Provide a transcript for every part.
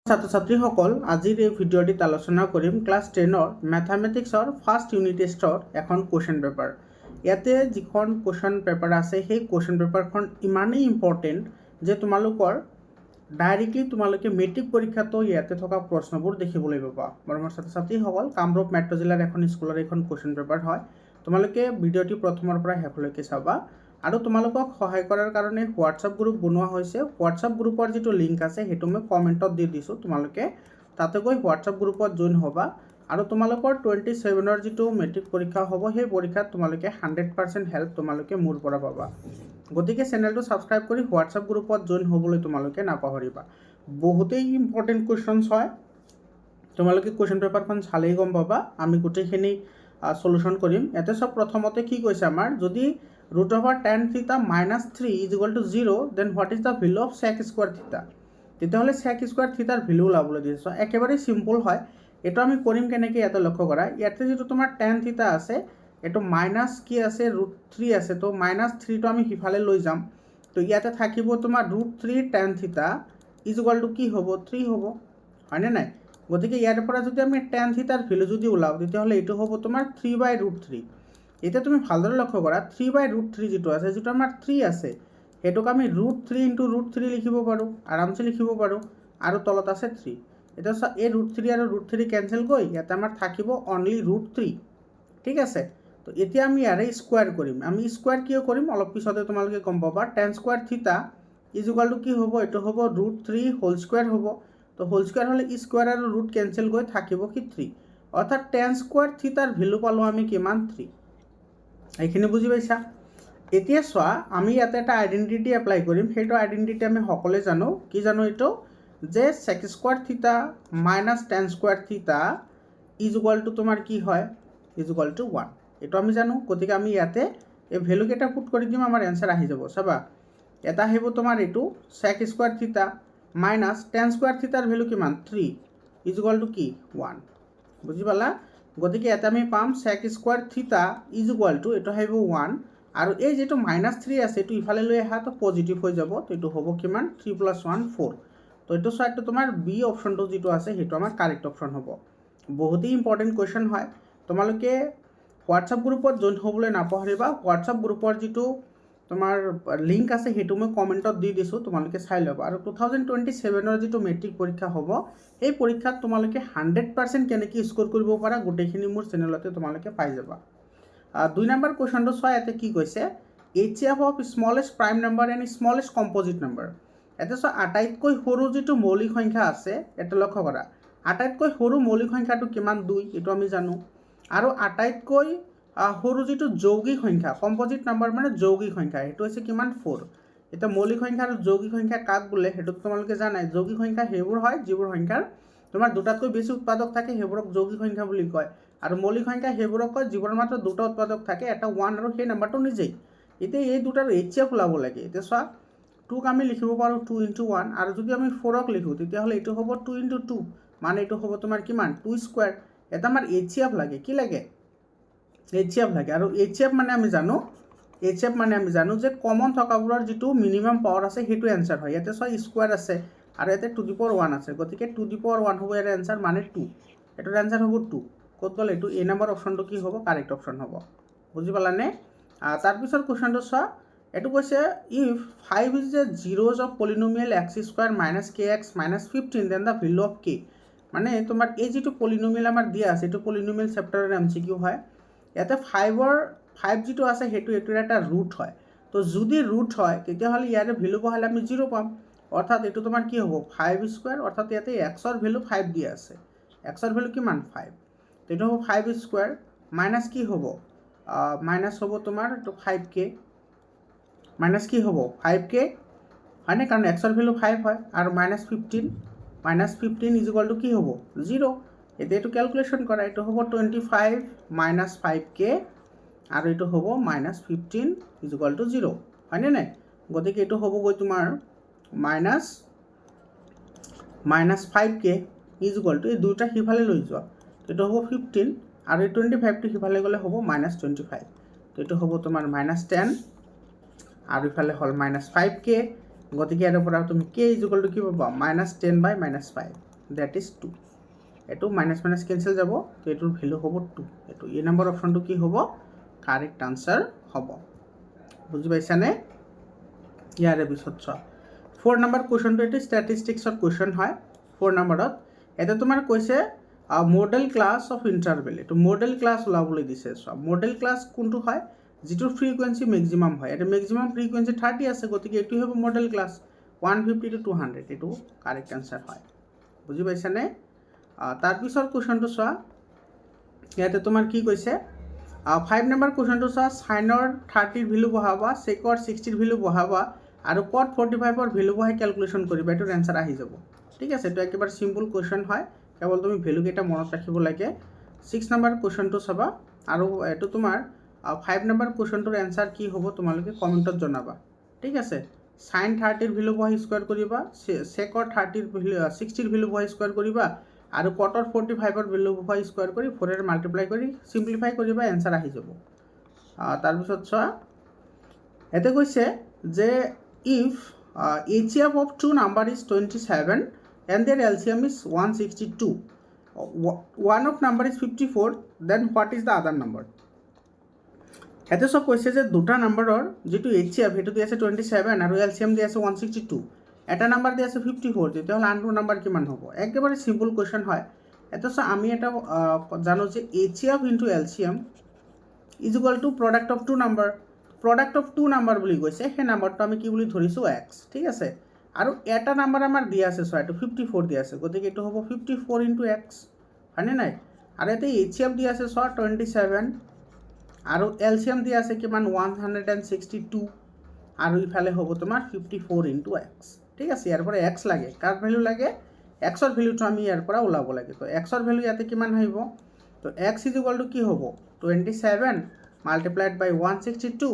ছাত্ৰ ছাত্ৰীসকল আজিৰ এই ভিডিঅ'টিত আলোচনা কৰিম ক্লাছ 10ৰ মেথামেটিক্সৰ ফাৰ্ষ্ট ইউনিট টেষ্টৰ এখন কুৱেশ্যন পেপাৰ। ইয়াতে যিখন কুৱেশ্যন পেপাৰ আছে সেই কুৱেশ্যন পেপাৰখন ইমানেই ইম্পৰ্টেণ্ট যে তোমালোকৰ ডাইৰেক্টলি তোমালোকে মেট্ৰিক পৰীক্ষাতো ইয়াতে থকা প্ৰশ্নবোৰ দেখিবলৈ পাবা। মৰমৰ ছাত্ৰ ছাত্ৰীসকল, কামৰূপ মেট্ৰ' জিলাৰ এখন স্কুলৰ এইখন কুৱেশ্যন পেপাৰ হয়। তোমালোকে ভিডিঅ'টি প্ৰথমৰ পৰা শেষলৈকে চাবা। আৰু তোমালোকক সহায় কৰাৰ কাৰণে হোৱাটছআপ গ্ৰুপ বনোৱা হৈছে। হোৱাটছআপ গ্ৰুপৰ যিটো লিংক আছে সেইটো মই কমেণ্টত দি দিছোঁ। তোমালোকে তাতে গৈ হোৱাটছআপ গ্ৰুপত জইন হ'বা আৰু তোমালোকৰ 27ৰ যিটো মেট্ৰিক পৰীক্ষা হ'ব সেই পৰীক্ষাত তোমালোকে 100% হেল্প তোমালোকে মোৰ পৰা পাবা। গতিকে চেনেলটো ছাবস্ক্ৰাইব কৰি হোৱাটছআপ গ্ৰুপত জইন হ'বলৈ তোমালোকে নাপাহৰিবা। বহুতেই ইম্পৰ্টেণ্ট কুৱেশ্যনছ হয়। তোমালোকে কুৱেশ্যন পেপাৰখন চালেই গম পাবা। আমি গোটেইখিনি সলিউশ্যন কৰিম। ইয়াতে চব প্ৰথমতে কি কৈছে আমাৰ, যদি √tan θ - 3 = 0, then what is the value of sec square θ? তেতিয়াহ'লে sec square θ ৰ ভেলু ওলাবলৈ দিছে। একেবাৰে চিম্পল হয়। এইটো আমি কৰিম কেনেকৈ ইয়াতে লক্ষ্য কৰা। ইয়াতে যিটো তোমাৰ tan θ আছে এইটো মাইনাছ কি আছে √3 আছে, তো -3টো আমি সিফালে লৈ যাম। তো ইয়াতে থাকিব তোমাৰ √3 tan θ = কি হ'ব, 3 হ'ব, হয়নে নাই? গতিকে ইয়াৰ পৰা যদি আমি tan θ ৰ ভেলু যদি ওলাওঁ তেতিয়াহ'লে এইটো হ'ব তোমাৰ 3/√3। এতিয়া তুমি ভালদৰে লক্ষ্য কৰা 3/√3 যিটো আছে, যিটো আমাৰ 3 আছে সেইটোক আমি √3 × √3 লিখিব পাৰোঁ, আৰামছে লিখিব পাৰোঁ। আৰু তলত আছে 3। এতিয়া চোৱা, এই √3 আৰু √3 কেঞ্চেল গৈ ইয়াতে আমাৰ থাকিব অনলি √3। ঠিক আছে, তো এতিয়া আমি ইয়াৰে স্কুৱাৰ কৰিম। আমি স্কুৱাৰ কিয় কৰিম অলপ পিছতে তোমালোকে গম পাবা। tan স্কুৱাৰ θ = কি হ'ব, এইটো হ'ব √3 হোল স্কুৱাৰ হ'ব। তো হোল স্কুৱাৰ হ'লে স্কুৱাৰ আৰু ৰুট কেঞ্চেল গৈ থাকিব কি 3। অৰ্থাৎ tan স্কুৱাৰ θ ৰ ভেলু পালোঁ আমি কিমান, 3। এইখিনি বুজি পাইছা? এতিয়া চোৱা, আমি ইয়াতে এটা আইডেণ্টিটি এপ্লাই কৰিম। সেইটো আইডেণ্টিটি আমি সকলোৱে জানো। কি জানো এইটো, যে sec স্কুৱাৰ θ - tan স্কুৱাৰ θ = তোমাৰ কি হয়, = 1। এইটো আমি জানো। গতিকে আমি ইয়াতে এই ভেলুকেইটা পুট কৰি দিম, আমাৰ এনচাৰ আহি যাব। চাবা, এটা আহিব তোমাৰ এইটো sec স্কুৱাৰ θ - tan স্কুৱাৰ θ ৰ ভেলু কিমান, 3 = কি, 1। বুজি পালা? গতিকে ইয়াতে আমি পাম sec স্কুৱাৰ θ = এইটো আহিব 1, আৰু এই যিটো -3 আছে এইটো ইফালে লৈ আহা তো পজিটিভ হৈ যাব। তো এইটো হ'ব কিমান, 3 + 1 4। তো এইটো চাইডটো তোমাৰ বি অপশ্যনটো যিটো আছে সেইটো আমাৰ কাৰেক্ট অপশ্যন হ'ব। বহুতেই ইম্পৰ্টেণ্ট কুৱেশ্যন হয়। তোমালোকে হোৱাটছআপ গ্ৰুপত জইন হ'বলৈ নাপাহৰিবা। হোৱাটছআপ গ্ৰুপৰ যিটো তোমাৰ লিংক আছে সেইটো মই কমেণ্টত দি দিছোঁ, তোমালোকে চাই ল'বা। আৰু 2027ৰ যিটো মেট্ৰিক পৰীক্ষা হ'ব সেই পৰীক্ষাত তোমালোকে 100% কেনেকৈ স্ক'ৰ কৰিব পাৰা গোটেইখিনি মোৰ চেনেলতে তোমালোকে পাই যাবা। 2 নম্বৰ কুৱেশ্যনটো চোৱা, ইয়াতে কি কৈছে, HCF of smallest prime number and smallest composite number. ইয়াতে চোৱা, আটাইতকৈ সৰু যিটো মৌলিক সংখ্যা আছে ইয়াতে লক্ষ্য কৰা। আটাইতকৈ সৰু মৌলিক সংখ্যাটো কিমান, 2, এইটো আমি জানো। আৰু আটাইতকৈ সৰু যিটো যৌগিক সংখ্যা, কম্পজিট নাম্বাৰ মানে যৌগিক সংখ্যা, সেইটো হৈছে কিমান, 4। এতিয়া মৌলিক সংখ্যা আৰু যৌগিক সংখ্যা কাক বোলে সেইটো তোমালোকে জানাই। যৌগিক সংখ্যা সেইবোৰ হয় যিবোৰ সংখ্যাৰ তোমাৰ দুটাতকৈ বেছি উৎপাদক থাকে, সেইবোৰক যৌগিক সংখ্যা বুলি কয়। আৰু মৌলিক সংখ্যা সেইবোৰক কয় যিবোৰৰ মাত্ৰ দুটা উৎপাদক থাকে, এটা 1 আৰু সেই নাম্বাৰটো নিজেই। এতিয়া এই দুটাৰ HCF ওলাব লাগে। এতিয়া চোৱা, 2ক আমি লিখিব পাৰোঁ 2 × 1, আৰু যদি আমি 4ক লিখোঁ তেতিয়াহ'লে এইটো হ'ব 2 × 2, মানে এইটো হ'ব তোমাৰ কিমান, 2 স্কুৱাৰ। এটা আমাৰ HCF লাগে, কি লাগে, HCF লাগে। আৰু HCF মানে আমি জানো যে কমন থকাবোৰৰ যিটো মিনিমাম পাৱাৰ আছে সেইটো এনচাৰ হয়। ইয়াতে চোৱা, স্কুৱাৰ আছে আৰু ইয়াতে 2^1 আছে, গতিকে 2^1 হ'ব ইয়াৰ এনচাৰ, মানে 2। এটাৰ এনচাৰ হ'ব 2। ক'ত গ'ল এইটো, এ নম্বৰ অপশ্যনটো কি হ'ব, কাৰেক্ট অপশ্যন হ'ব। বুজি পালানে? তাৰপিছত কুৱেশ্যনটো চোৱা, এইটো কৈছে if 5 is the zeros of polynomial x² - kx - 15, then the value of k। মানে তোমাৰ এই যিটো পলিনমিয়েল আমাৰ দিয়া আছে এইটো পলিনমিয়েল চেপ্টাৰৰ MCQ হয়। ইয়াতে 5 যিটো আছে সেইটো এইটোৰ এটা ৰুট হয়। তো যদি ৰুট হয় তেতিয়াহ'লে ইয়াৰে ভেলু বহালে আমি 0 পাম। অৰ্থাৎ এইটো তোমাৰ কি হ'ব, 5², অৰ্থাৎ ইয়াতে এক্সৰ ভেলু 5 দিয়া আছে। এক্সৰ ভেলু কিমান, 5। তো এইটো হ'ব 5² মাইনাছ কি হ'ব, মাইনাছ হ'ব তোমাৰ এইটো 5k, মাইনাছ কি হ'ব 5k, হয়নে, কাৰণ এক্সৰ ভেলু 5 হয়। আৰু -15 = কি হ'ব, 0। এতিয়া এইটো কেলকুলেশ্যন কৰা, এইটো হ'ব 25 - 5k, আৰু এইটো হ'ব -15 = 0, হয়নে নাই? গতিকে এইটো হ'বগৈ তোমাৰ -5k = এই দুটা সিফালে লৈ যোৱা, এইটো হ'ব 15, আৰু এই 25টো সিফালে গ'লে হ'ব -25। তো এইটো হ'ব তোমাৰ -10, আৰু ইফালে হ'ল -5k। গতিকে ইয়াৰ পৰা তুমি k = কি পাবা, -10/-5। দ্যাট ইজ 2 এইটো মাইনাছ মাইনাছ কেঞ্চেল যাব তো এইটোৰ ভেলু হ'ব 2 এইটো এই নম্বৰ অপশ্যনটো কি হ'ব কাৰেক্ট আনসাৰ হ'ব বুজি পাইছানে ইয়াৰে পিছত চোৱা 4 নম্বৰ কুৱেশ্যনটো এইটো ষ্টেটিষ্টিক্সৰ কুৱেশ্যন হয় 4 নম্বৰত এটা তোমাৰ কৈছে মডেল ক্লাছ অফ ইণ্টাৰভেল এইটো মডেল ক্লাছ ওলাবলৈ দিছে চোৱা মডেল ক্লাছ কোনটো হয় যিটোৰ ফ্ৰিকুৱেঞ্চি মেক্সিমাম হয় এটা মেক্সিমাম ফ্ৰিকুৱেঞ্চি 30 আছে গতিকে এইটো হ'ব মডেল ক্লাছ 150 to 200 এইটো কাৰেক্ট আনসাৰ হয় বুজি পাইছানে তাৰপিছৰ কুৱেশ্যনটো চোৱা ইয়াতে তোমাৰ কি কৈছে 5 নম্বৰ কুৱেশ্যনটো চোৱা সাইনৰ 30 ভ্যালু বহাবা সেকৰ 60 ভ্যালু বহাবা আৰু কট 45 ৰ ভ্যালু বহাই ক্যালকুলেশন কৰিবা এটো आंसर আহি যাব ঠিক আছে এটা একেবাৰে সিম্পল কোৱেশ্চন হয় কেৱল তুমি ভ্যালু কেটা মনত ৰাখিব লাগে 6 নম্বৰ কোৱেশ্চনটো চাবা আৰু এটো তোমাৰ 5 নম্বৰ কোৱেশ্চনটোৰ आंसर কি হ'ব তোমালোকে কমেন্টত জনাবা ঠিক আছে sin 30 ৰ ভ্যালু বহাই স্কয়াৰ কৰিবা সেকৰ 30 ৰ ভ্যালু 60 ৰ ভ্যালু বহাই স্কয়াৰ কৰিবা আৰু কটৰ 45 ৰ ভ্যালু বহাই স্কয়াৰ কৰি 4 এৰ মাল্টিপ্লাই কৰি সিম্পলিফাই কৰিবা आंसर আহি যাব তাৰ পিছত চোৱা এতে কৈছে যে if HCF of two number is 27 and their LCM is 162 one of number is 54 then what is the other number এতে সব কৈছে যে দুটা নম্বৰৰ যেটো HCF হেতু দি আছে 27 আৰু LCM দি আছে 162 এটা নাম্বার দি আছে 54 যেটো হল আনটো নাম্বার কিমান হ'ব একেবাৰে সিম্পল কোৱেশ্চন হয় এতে সব আমি এটা জানো যে HCF into LCM is equal to product of two number product of two number বুলি কৈছে হে নাম্বাৰটো আমি কি বুলি ধৰিছো x ঠিক আছে আৰু এটা নাম্বাৰ আমাৰ দিয়া আছে সো এটো 54 দিয়া আছে গতিকে এটো হ'ব 54 into x হয়নে নাই আৰু এতে HCF দিয়া আছে সো 27 আৰু LCM দিয়া আছে কিমান 162 আৰু ইফালে হ'ব তোমাৰ 54 into x ঠিক আছে ইয়াৰ পৰা x লাগে কাৰ ভ্যালু লাগে x ৰ ভ্যালুটো আমি ইয়াৰ পৰা ওলাব লাগে তো x ৰ ভ্যালু ইয়াতে কিমান আহিব তো x = কি হ'ব 27 multiplied by 162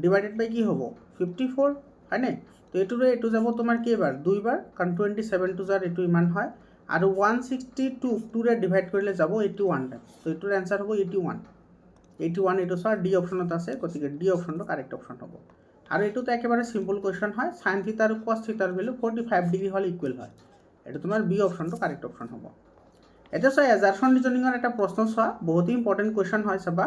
divided by কি হ'ব 54 হয়নে তো এটোৰে এটো যাব তোমাৰ কেইবাৰ দুইবাৰ কাৰণ 27 টু যাৰ এটো ইমান হয় আৰু 162 2 ৰে ডিভাইড কৰিলে যাব 81 টাইম তো এটোৰ आंसर হ'ব 81 এটো সৰ ডি অপচনত আছে গতিকে ডি অপচনটো কাৰেক্ট অপচন হ'ব আৰু এটো তো একেবাৰে সিম্পল কোৱেশ্চন হয় sin থিটা আৰু cos থিটাৰ ভ্যালু 45 ডিগ্ৰী হল ইকুৱেল হয় এটো তোমাৰ বি অপচনটো কাৰেক্ট অপচন হ'ব এটা সয় এজাৰশন ৰিজনিংৰ এটা প্ৰশ্ন চোৱা বহুত ইম্পৰ্টেন্ট কোৱেশ্চন হয় চাবা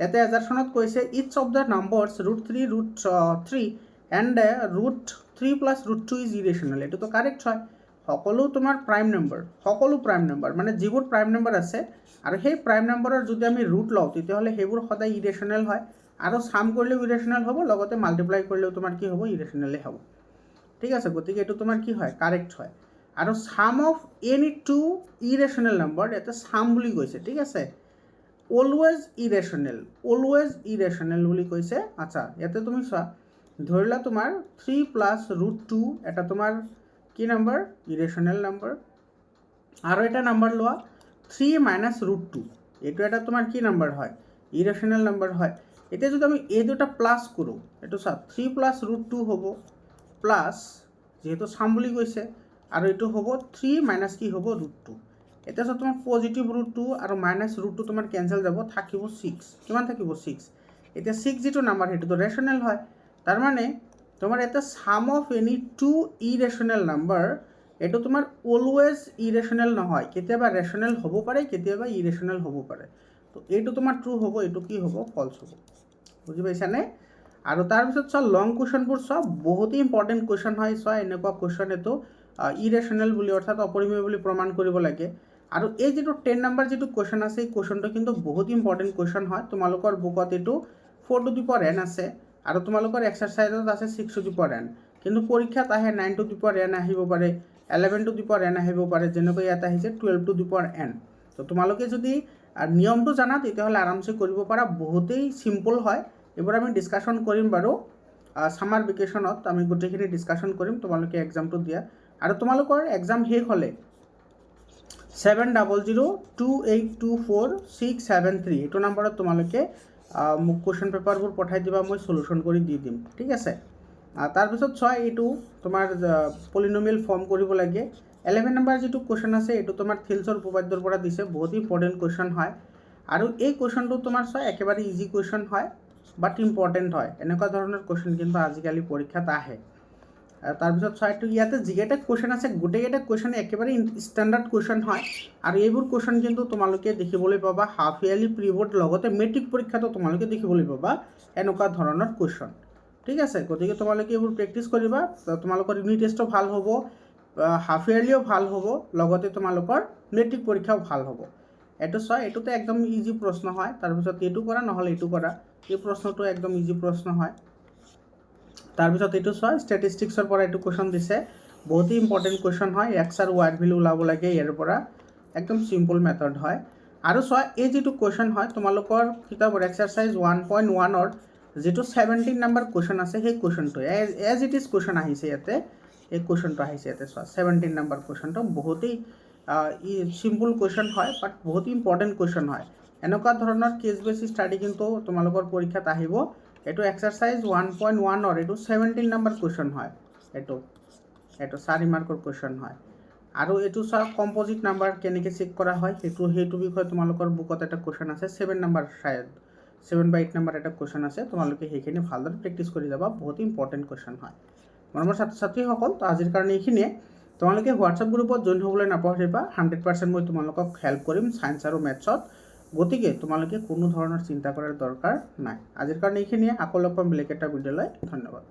এতে এজাৰশনত কৈছে ইচ of the নাম্বাৰস √3 √3 and √3 plus √2 is irrational এটো তো কারেক্ট হয় সকলো তোমাৰ প্ৰাইম নম্বৰ সকলো প্ৰাইম নম্বৰ মানে যিবোৰ প্ৰাইম নম্বৰ আছে আৰু সেই প্ৰাইম নম্বৰৰ যদি আমি ৰুট লও তেতিয়া হলে হেবোৰ সদায় ইৰেশনাল হয় আৰু সাম কৰিলে ইৰেশনাল হ'ব লগতে মাল্টিপ্লাই কৰিলে তোমাৰ কি হ'ব ইৰেশনালে হ'ব ঠিক আছে গতিকে এটো তোমাৰ কি হয় কাৰেক্ট হয় আৰু সাম অফ এনি টু ইৰেশনাল নম্বৰ এটা সাম বুলি কৈছে ঠিক আছে অলওয়েজ ইৰেশনাল বুলি কৈছে আচ্ছা ইয়াতে তুমি চোৱা ধৰিলা তোমাৰ 3 plus √2 এটা তোমাৰ কি নম্বৰ ইৰেশনাল নম্বৰ আৰু এটা নম্বৰ লোৱা 3 minus √2 এটো এটা তোমাৰ কি নম্বৰ হয় ইৰেশনাল নম্বৰ হয় এটা যদি আমি এই দুটা প্লাস কৰো এটো চা 3 plus √2 হ'ব প্লাস যেহেতু সাম বুলি কৈছে আৰু এটো হ'ব 3 minus কি হ'ব √2 এটা সব তোমাৰ পজিটিভ √2 আৰু মাইনাস √2 তোমাৰ ক্যান্সেল যাব থাকিব 6 কিমান থাকিব 6 এটা 6 যেটো নাম্বার হেতু তো রেশনাল হয় তার মানে তোমার এটা sum of any two irrational number এটো তোমার অলওয়েজ ইরেশনাল নহয় কেতিয়াবা রেশনাল হ'ব পাৰে কেতিয়াবা ইৰেশনাল হ'ব পাৰে তো এটো তোমাৰ ট্ৰু হ'ব এটো কি হ'ব ফলস হ'ব বুজি পাইছানে আৰু তাৰ পিছত সব লং কোৱেশ্চনবোৰ সব বহুত ইম্পৰ্টেন্ট কোৱেশ্চন হয় সো এনেকুৱা কোৱেশ্চন এটো ইৰেশনাল বুলি অৰ্থাৎ অপৰিমেয় বুলি প্ৰমাণ কৰিব লাগে আৰু এই যেটো 10 নম্বৰ যেটো কোৱেশ্চন আছে এই কোৱেশ্চনটো কিন্তু বহুত ইম্পৰ্টেন্ট কোৱেশ্চন হয় তোমালোকৰ বুকত এটো 4 টু দি পাৱাৰ n আছে আৰু তোমালোকৰ এক্সাৰসাইজত আছে 6 টু দি পাৱাৰ n কিন্তু পৰীক্ষাত আহে 9 টু দি পাৱাৰ n আহিব পাৰে 11 টু দি পাৱাৰ n আহিব পাৰে যেনেকৈ ইয়াত আহিছে 12 টু দি পাৱাৰ n তো তোমালোকে যদি নিয়মটো জানা তেতিয়াহলে আৰামসে কৰিব পাৰা বহুতেই সিম্পল হয় এবাৰ আমি ডিসকাশন কৰিম বাৰু সামাৰ ভেকেশনত আমি গোটেইখিনি ডিসকাশন কৰিম তোমালোকে এক্সামটো দিয়া আৰু তোমালোকৰ এক্সাম শেষ হলে 7002824673 এটো নম্বৰত তোমালোকে মোক কোৱেশ্চন পেপাৰবোৰ পঠাই দিবা মই সলিউশন কৰি দি দিম ঠিক আছে তাৰ পিছত ছয় এটো তোমাৰ পলিনোমিয়াল ফৰ্ম কৰিব লাগে 11 নম্বৰ যেটো কোৱেশ্চন আছে এটো তোমাৰ থিলছৰ উপপাদ্যৰ পৰা দিছে বহুত ইম্পৰ্টেন্ট কোৱেশ্চন হয় আৰু এই কোৱেশ্চনটো তোমাৰ ছয় একেবাৰে ইজি কোৱেশ্চন হয় বাট ইম্পৰ্টেন্ট হয় এনেকুৱা ধৰণৰ কোৱেশ্চন কিন্তু আজিকালি পৰীক্ষাত আহে তাৰপিছত চোৱা এইটো ইয়াতে যিকেইটা কুৱেশ্যন আছে গোটেইকেইটা কুৱেশ্যন একেবাৰে ষ্টেণ্ডাৰ্ড কুৱেশ্যন হয় আৰু এইবোৰ কুৱেশ্যন কিন্তু তোমালোকে দেখিবলৈ পাবা হাফ ইয়াৰলি প্ৰি বোৰ্ড লগতে মেট্ৰিক পৰীক্ষাতো তোমালোকে দেখিবলৈ পাবা এনেকুৱা ধৰণৰ কুৱেশ্যন। ঠিক আছে, গতিকে তোমালোকে এইবোৰ প্ৰেক্টিছ কৰিবা, তোমালোকৰ ইউনিট টেষ্টো ভাল হ'ব, হাফ ইয়াৰলিও ভাল হ'ব, লগতে তোমালোকৰ মেট্ৰিক পৰীক্ষাও ভাল হ'ব। এইটো চোৱা, এইটোতো একদম ইজি প্ৰশ্ন হয়। তাৰপিছত এইটো কৰা নহ'লে এইটো কৰা, এই প্ৰশ্নটো একদম ইজি প্ৰশ্ন হয়। তাৰপিছত এইটো চোৱা, ষ্টেটিষ্টিক্সৰ পৰা এইটো কুৱেশ্যন দিছে, বহুতেই ইম্পৰ্টেণ্ট কুৱেশ্যন হয়। এক্স আৰু ৱাইৰ ভেলু ওলাব লাগে ইয়াৰ পৰা, একদম চিম্পল মেথড হয়। আৰু চোৱা, এই যিটো কুৱেশ্যন হয় তোমালোকৰ কিতাপৰ এক্সাৰচাইজ 1.1ৰ যিটো 17 নম্বৰ কুৱেশ্যন আছে সেই কুৱেশ্যনটো এজ ইট ইজ কুৱেশ্যন আহিছে ইয়াতে, এই কুৱেশ্যনটো আহিছে ইয়াতে চোৱা 17 নম্বৰ কুৱেশ্যনটো বহুতেই চিম্পল কুৱেশ্যন হয়, বাট বহুত ইম্পৰ্টেণ্ট কুৱেশ্যন হয়। এনেকুৱা ধৰণৰ কেছ বেছ ষ্টাডি কিন্তু তোমালোকৰ পৰীক্ষাত আহিব। এইটো এক্সাৰচাইজ 1.1ৰ এইটো 17 নম্বৰ কুৱেশ্যন হয়। এইটো 4 মাৰ্কৰ কুৱেশ্যন হয়। আৰু এইটো চোৱা, কম্পজিট নাম্বাৰ কেনেকৈ চেক কৰা হয় সেইটো বিষয়ে তোমালোকৰ বুকত এটা কুৱেশ্যন আছে, 7 নম্বৰ শায়দ 7 বা 8 নম্বৰ এটা কুৱেশ্যন আছে, তোমালোকে সেইখিনি ভালদৰে প্ৰেক্টিছ কৰি যাবা, বহুত ইম্পৰ্টেণ্ট কুৱেশ্যন হয়। মৰমৰ ছাত্ৰ ছাত্ৰীসকল, তো আজিৰ কাৰণে এইখিনিয়ে। তোমালোকে হোৱাটছআপ গ্ৰুপত জইন হ'বলৈ নাপাহৰিবা, 100% মই তোমালোকক হেল্প কৰিম ছায়েন্স আৰু মেথছত। গতিকে তোমালোকে কোনো ধৰণৰ চিন্তা কৰাৰ দৰকাৰ নাই। আজিৰ কাৰণে এইখিনিয়ে, আকৌ লগ পাম বেলেগ এটা ভিডিঅ'লৈ। ধন্যবাদ।